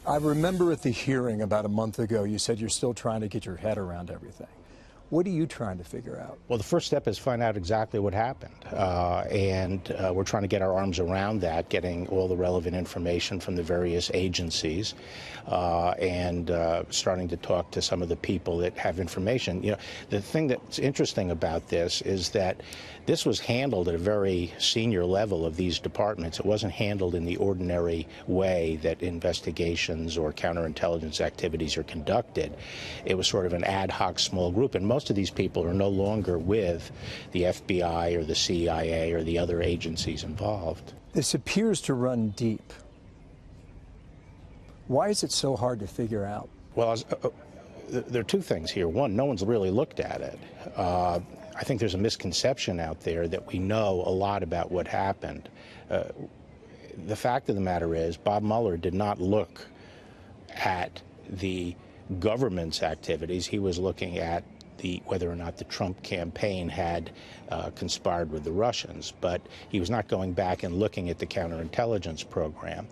I remember at the hearing about a month ago, you said you're still trying to get your head around everything. What are you trying to figure out? Well, the first step is find out exactly what happened. We're trying to get our arms around that, getting all the relevant information from the various agencies, and starting to talk to some of the people that have information. You know, the thing that's interesting about this is that this was handled at a very senior level of these departments. It wasn't handled in the ordinary way that investigations or counterintelligence activities are conducted. It was sort of an ad hoc small group, and most of these people are no longer with the FBI or the CIA or the other agencies involved. This appears to run deep. Why is it so hard to figure out? Well, there are two things here. One, no one's really looked at it. I think there's a misconception out there that we know a lot about what happened. The fact of the matter is, Bob Mueller did not look at the government's activities. He was looking at whether or not the Trump campaign had conspired with the Russians, but he was not going back and looking at the counterintelligence program.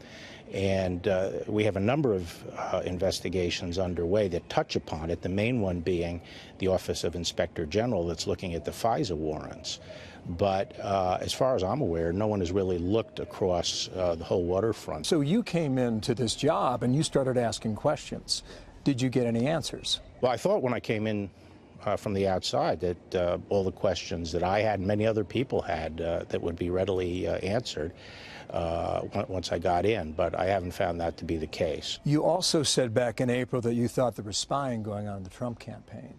And we have a number of investigations underway that touch upon it, the main one being the Office of Inspector General that's looking at the FISA warrants. But as far as I'm aware, no one has really looked across the whole waterfront. So you came into this job and you started asking questions. Did you get any answers? Well, I thought when I came in from the outside that all the questions that I had and many other people had that would be readily answered once I got in, but I haven't found that to be the case. You also said back in April that you thought there was spying going on in the Trump campaign.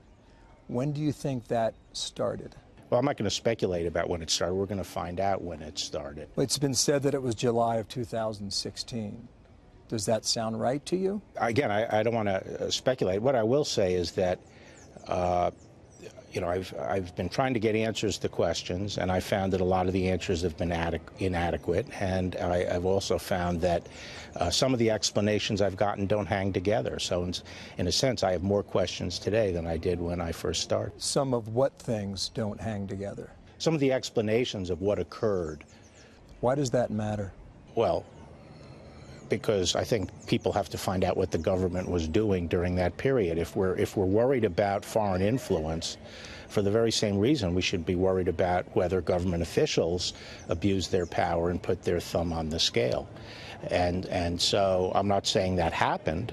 When do you think that started? Well, I'm not going to speculate about when it started. We're going to find out when it started. It's been said that it was July of 2016. Does that sound right to you? Again, I don't want to speculate. What I will say is that you know, I've been trying to get answers to questions, and I found that a lot of the answers have been inadequate. And I've also found that some of the explanations I've gotten don't hang together. So in a sense, I have more questions today than I did when I first started. Some of what things don't hang together? Some of the explanations of what occurred. Why does that matter? Well, because I think people have to find out what the government was doing during that period. If we're worried about foreign influence, for the very same reason, we should be worried about whether government officials abused their power and put their thumb on the scale. And so I'm not saying that happened,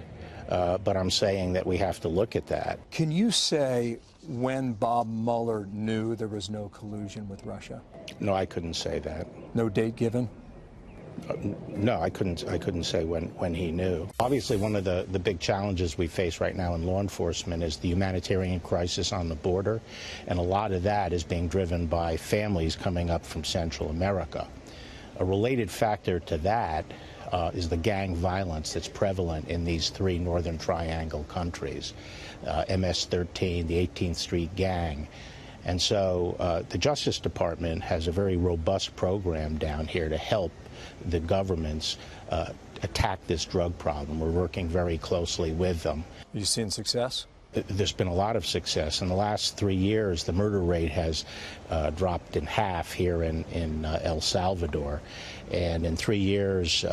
but I'm saying that we have to look at that. Can you say when Bob Mueller knew there was no collusion with Russia? No, I couldn't say that. No date given? No, I couldn't say when he knew. Obviously, one of the big challenges we face right now in law enforcement is the humanitarian crisis on the border, and a lot of that is being driven by families coming up from Central America. A related factor to that is the gang violence that's prevalent in these three Northern Triangle countries, MS-13, the 18th Street Gang. And so the Justice Department has a very robust program down here to help the governments attack this drug problem. We're working very closely with them. Are you seeing success? There's been a lot of success. In the last 3 years, the murder rate has dropped in half here in El Salvador. And in 3 years,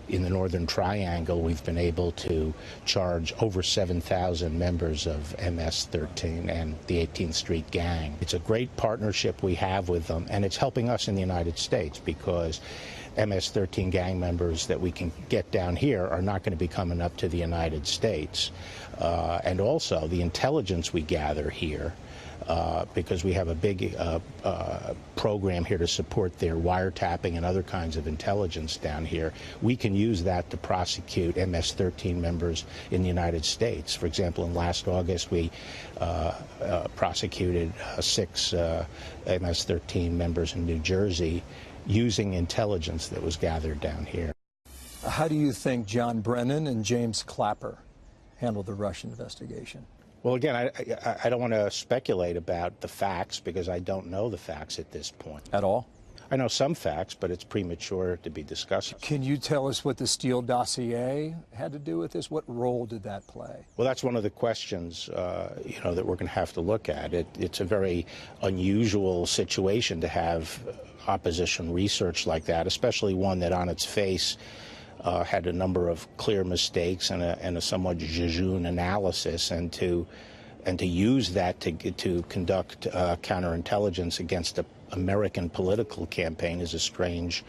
in the Northern Triangle, we've been able to charge over 7,000 members of MS-13 and the 18th Street Gang. It's a great partnership we have with them, and it's helping us in the United States because MS-13 gang members that we can get down here are not going to be coming up to the United States. And also the intelligence we gather here, because we have a big program here to support their wiretapping and other kinds of intelligence down here. We can use that to prosecute MS-13 members in the United States. For example, in last August, we prosecuted 6 MS-13 members in New Jersey using intelligence that was gathered down here. How do you think John Brennan and James Clapper handled the Russian investigation? Well, again, I don't want to speculate about the facts because I don't know the facts at this point. At all? I know some facts, but it's premature to be discussed. Can you tell us what the Steele dossier had to do with this? What role did that play? Well, that's one of the questions, you know, that we're going to have to look at. It's a very unusual situation to have opposition research like that, especially one that on its face had a number of clear mistakes and a somewhat jejune analysis, and to use that to conduct counterintelligence against an American political campaign is a strange,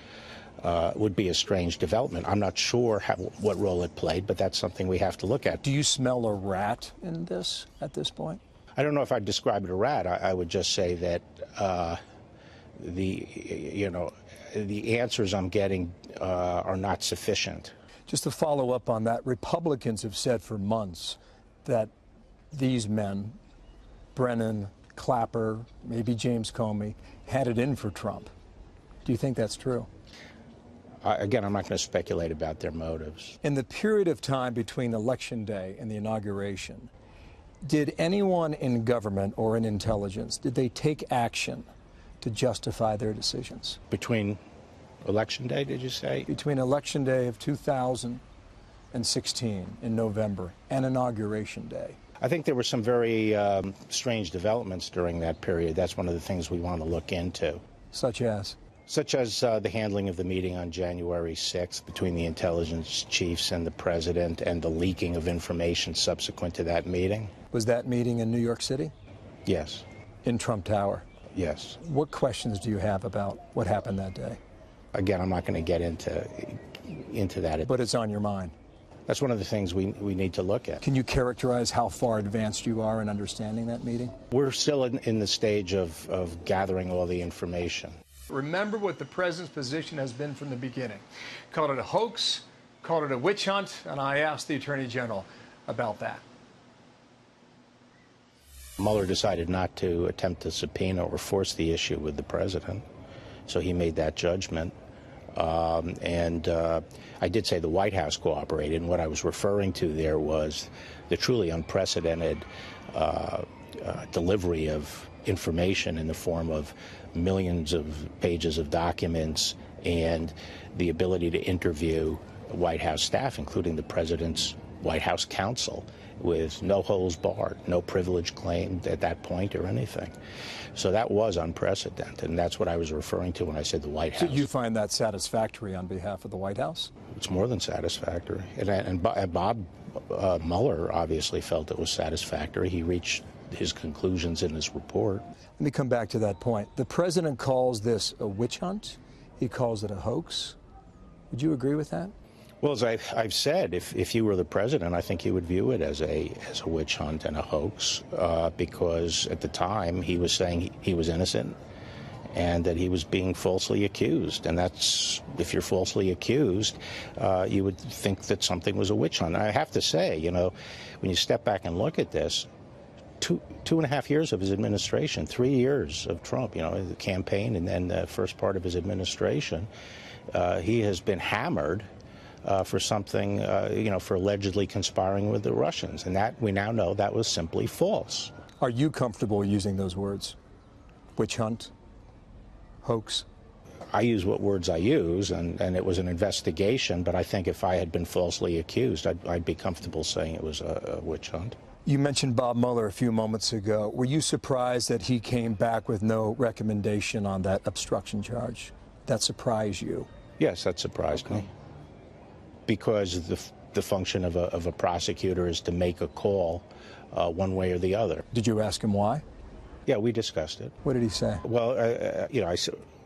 would be a strange development. I'm not sure what role it played, but that's something we have to look at. Do you smell a rat in this at this point? I don't know if I'd describe it a rat. I would just say that the answers I'm getting are not sufficient. Just to follow up on that, Republicans have said for months that these men, Brennan, Clapper, maybe James Comey, had it in for Trump. Do you think that's true? Again, I'm not going to speculate about their motives. In the period of time between Election Day and the inauguration, did anyone in government or in intelligence, did they take action to justify their decisions? Between Election Day, did you say? Between Election Day of 2016 in November and Inauguration Day. I think there were some very strange developments during that period. That's one of the things we want to look into. Such as? Such as the handling of the meeting on January 6th between the intelligence chiefs and the president, and the leaking of information subsequent to that meeting. Was that meeting in New York City? Yes. In Trump Tower? Yes. What questions do you have about what happened that day? Again, I'm not going to get into that. But it's on your mind. That's one of the things we need to look at. Can you characterize how far advanced you are in understanding that meeting? We're still in the stage of gathering all the information. Remember what the president's position has been from the beginning. Called it a hoax, called it a witch hunt, and I asked the Attorney General about that. Mueller decided not to attempt to subpoena or force the issue with the president, so he made that judgment. I did say the White House cooperated, and what I was referring to there was the truly unprecedented delivery of information in the form of millions of pages of documents, and the ability to interview White House staff, including the president's White House counsel, with no holds barred, no privilege claimed at that point or anything. So that was unprecedented, and that's what I was referring to when I said the White House. Do you find that satisfactory on behalf of the White House? It's more than satisfactory. And Bob Mueller obviously felt it was satisfactory. He reached his conclusions in his report. Let me come back to that point. The president calls this a witch hunt. He calls it a hoax. Would you agree with that? Well, as I've said, if you were the president, I think you would view it as a witch hunt and a hoax, because at the time he was saying he was innocent and that he was being falsely accused. And that's, if you're falsely accused, you would think that something was a witch hunt. And I have to say, you know, when you step back and look at this, two and a half years of his administration, 3 years of Trump, you know, the campaign and then the first part of his administration, he has been hammered for something, you know, for allegedly conspiring with the Russians. And that, we now know, that was simply false. Are you comfortable using those words? Witch hunt? Hoax? I use what words I use, and it was an investigation, but I think if I had been falsely accused, I'd be comfortable saying it was a witch hunt. You mentioned Bob Mueller a few moments ago. Were you surprised that he came back with no recommendation on that obstruction charge? That surprised you? Yes, that surprised me. Because the function of a prosecutor is to make a call one way or the other. Did you ask him why? Yeah, we discussed it. What did he say? Well, you know, I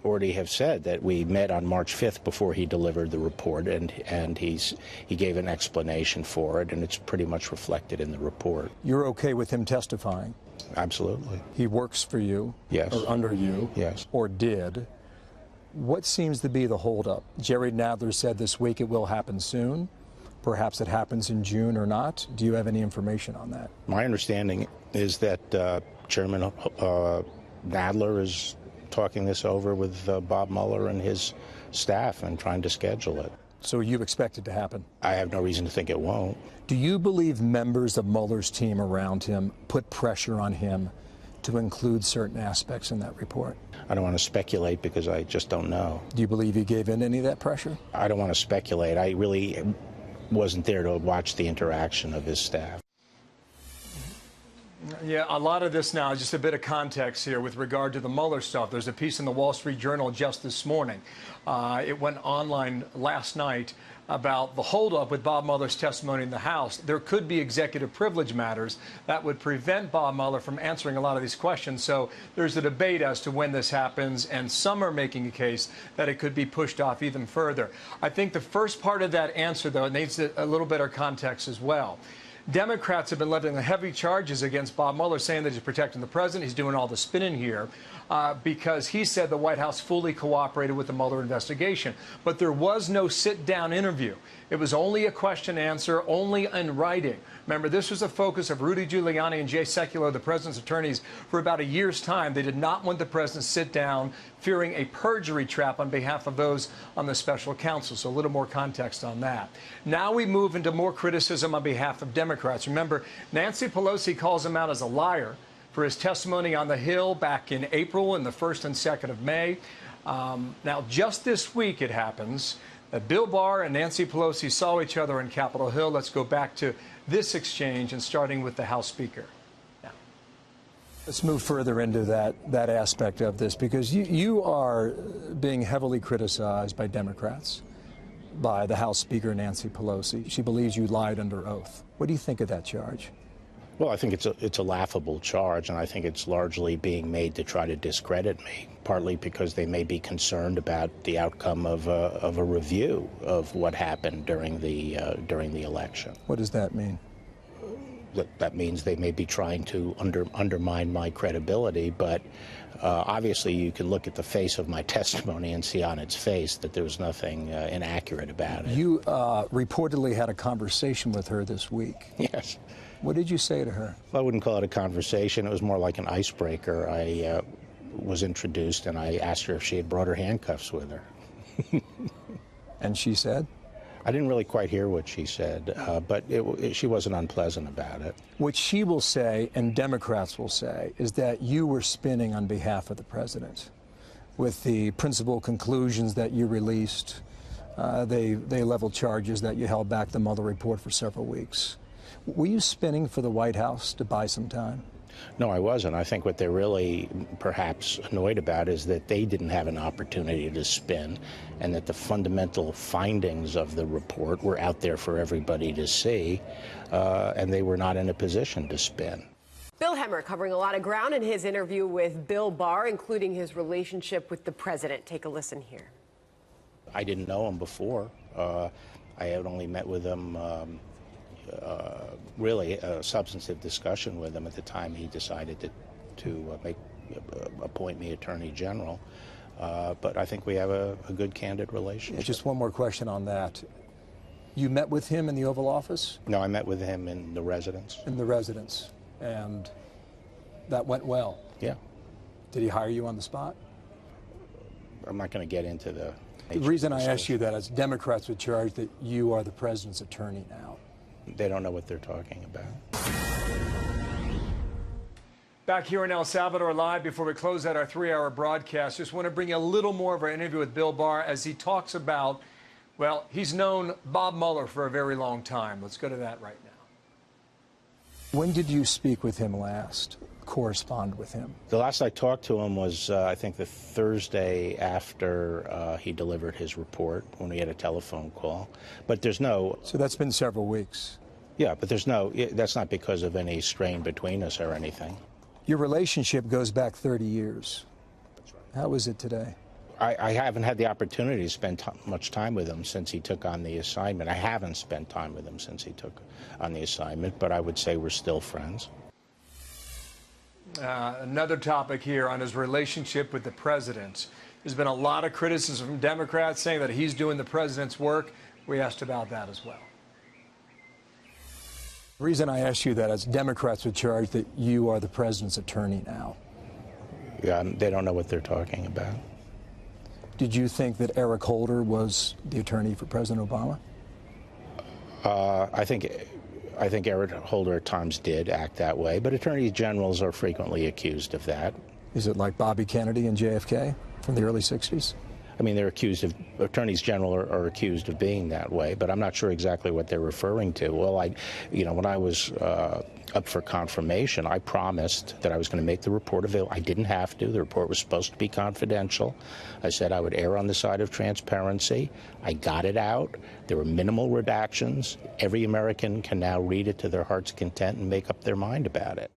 already have said that we met on March 5th before he delivered the report, and he gave an explanation for it, and it's pretty much reflected in the report. You're okay with him testifying? Absolutely. He works for you? Yes. Or under you? Yes. Or did? What seems to be the holdup? Jerry Nadler said this week it will happen soon. Perhaps it happens in June or not. Do you have any information on that? My understanding is that Chairman Nadler is talking this over with Bob Mueller and his staff and trying to schedule it. So you expect it to happen? I have no reason to think it won't. Do you believe members of Mueller's team around him put pressure on him to include certain aspects in that report? I don't want to speculate because I just don't know. Do you believe he gave in any of that pressure? I don't want to speculate. I really wasn't there to watch the interaction of his staff. Yeah, a lot of this now, just a bit of context here with regard to the Mueller stuff. There's a piece in the Wall Street Journal just this morning. It went online last night about the holdup with Bob Mueller's testimony in the House. There could be executive privilege matters that would prevent Bob Mueller from answering a lot of these questions. So there's a debate as to when this happens, and some are making a case that it could be pushed off even further. I think the first part of that answer, though, it needs a little bit of context as well. Democrats have been levying heavy charges against Bob Mueller, saying that he's protecting the president. He's doing all the spinning here because he said the White House fully cooperated with the Mueller investigation. But there was no sit-down interview. It was only a question and answer, only in writing. Remember, this was the focus of Rudy Giuliani and Jay Sekulow, the president's attorneys, for about a year's time. They did not want the president to sit down, fearing a perjury trap on behalf of those on the special counsel. So a little more context on that. Now we move into more criticism on behalf of Democrats. Remember, Nancy Pelosi calls him out as a liar for his testimony on the Hill back in April and the 1st and 2nd of May. Now, just this week it happens that Bill Barr and Nancy Pelosi saw each other on Capitol Hill. Let's go back to this exchange, and starting with the House Speaker. Now, let's move further into that aspect of this, because you are being heavily criticized by Democrats, by the House Speaker, Nancy Pelosi. She believes you lied under oath. What do you think of that charge? Well, I think it's a laughable charge, and I think it's largely being made to try to discredit me, partly because they may be concerned about the outcome of a review of what happened during the election. What does that mean? That means they may be trying to undermine my credibility, but obviously you can look at the face of my testimony and see on its face that there was nothing inaccurate about it. You reportedly had a conversation with her this week. Yes. What did you say to her? Well, I wouldn't call it a conversation. It was more like an icebreaker. I was introduced, and I asked her if she had brought her handcuffs with her. And she said? I didn't really quite hear what she said, but she wasn't unpleasant about it. What she will say, and Democrats will say, is that you were spinning on behalf of the president with the principal conclusions that you released. They leveled charges that you held back the Mueller report for several weeks. Were you spinning for the White House to buy some time? No, I wasn't. I think what they're really perhaps annoyed about is that they didn't have an opportunity to spin, and that the fundamental findings of the report were out there for everybody to see, and they were not in a position to spin. Bill Hemmer covering a lot of ground in his interview with Bill Barr, including his relationship with the president. Take a listen here. I didn't know him before. I had only met with him really a substantive discussion with him at the time he decided to appoint me Attorney General. But I think we have a good, candid relationship. Yeah, just one more question on that. You met with him in the Oval Office? No, I met with him in the residence. In the residence. And that went well? Yeah. Did he hire you on the spot? I'm not going to get into the... The reason I asked you that is Democrats would charge that you are the president's attorney now. They don't know what they're talking about. Back here in El Salvador Live, before we close out our 3-hour broadcast, just want to bring you a little more of our interview with Bill Barr as he talks about, well, he's known Bob Mueller for a very long time. Let's go to that right now. When did you speak with him last, correspond with him? The last I talked to him was, I think, the Thursday after he delivered his report, when we had a telephone call. But there's no... So that's been several weeks. Yeah, but there's no... That's not because of any strain between us or anything. Your relationship goes back 30 years. That's right. How is it today? I haven't had the opportunity to spend much time with him since he took on the assignment. I haven't spent time with him since he took on the assignment, but I would say we're still friends. Another topic here on his relationship with the president. There's been a lot of criticism from Democrats saying that he's doing the president's work. We asked about that as well. The reason I asked you that is Democrats would charge that you are the president's attorney now. Yeah, they don't know what they're talking about. Did you think that Eric Holder was the attorney for President Obama? I think Eric Holder at times did act that way, but attorney generals are frequently accused of that. Is it like Bobby Kennedy and JFK from the early 60s? I mean, attorneys general are accused of being that way, but I'm not sure exactly what they're referring to. Well, when I was up for confirmation, I promised that I was going to make the report available. I didn't have to. The report was supposed to be confidential. I said I would err on the side of transparency. I got it out. There were minimal redactions. Every American can now read it to their heart's content and make up their mind about it.